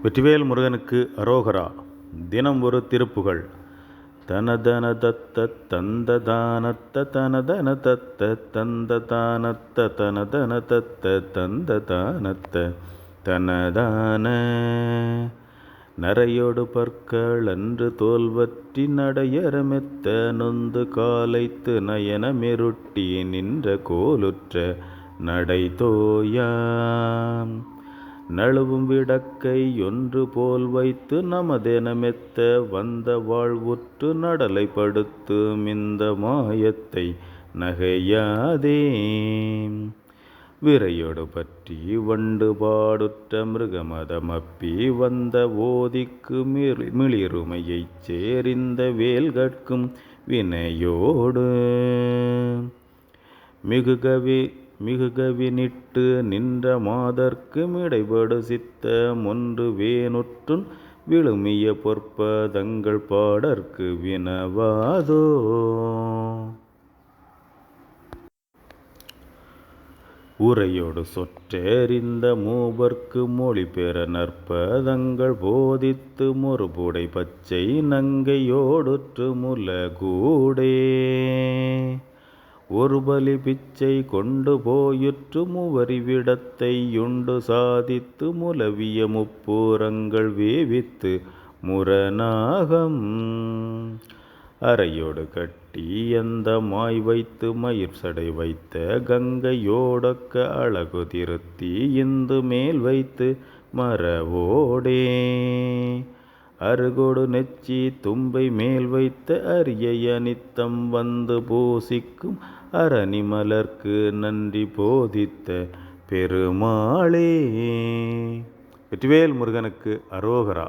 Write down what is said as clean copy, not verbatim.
வெற்றிவேல் முருகனுக்கு அரோகரா. தினம் ஒரு திருப்புகழ். தனதன தத்த தந்த தானத்த தனதன தத்த தந்த தானத்த தனதன தத்த தந்த தானத்த தனதான நரையோடு பற்கள் அன்று தோல்வற்றி நடையறமெத்த நொந்து காலைத்து நயன மெருட்டி நின்ற கோலுற்ற நடை தோயாம் நழுவும் விடக்கை ஒன்று போல் வைத்து நமதென மெத்த வந்த வாழ்வுற்று நடலை படுத்து மிந்த மாயத்தை நகையாதே விரையோடு பற்றி வண்டு பாடுற்ற மிருகமதமப்பி வந்த ஓதிக்கு மிளிருமையைச் சேரிந்த வேல்கட்கும் வினையோடு மிகுகவினிட்டு நின்ற மாதர்க்கு மிடைபடு சித்த மொன்று வேனுற்றுன் விழுமிய பொற்பதங்கள் பாடற்கு வினவாதோ உரையோடு சொற்றேறிந்த மூவர்க்கு மொழி பெற நற்பதங்கள் போதித்து மொருபுடை பச்சை நங்கையோடுற்று முலகூடே ஒரு பலி பிச்சை கொண்டு போயுற்று மூவரி விடத்தை யுண்டு சாதித்து முலவிய முப்பூரங்கள் வேவித்து முரணாகம் அறையோடு கட்டி அந்த மாய் வைத்து மயிர் சடை வைத்த கங்கையோடொக்க அழகு திருத்தி இந்து மேல் வைத்து மரவோடே அருகோடு நெச்சி தும்பை மேல் வைத்த அரிய அனித்தம் வந்து பூசிக்கும் அரணி மலர்க்கு நன்றி போதித்த பெருமாளே. வெற்றிவேல் முருகனுக்கு அரோகரா.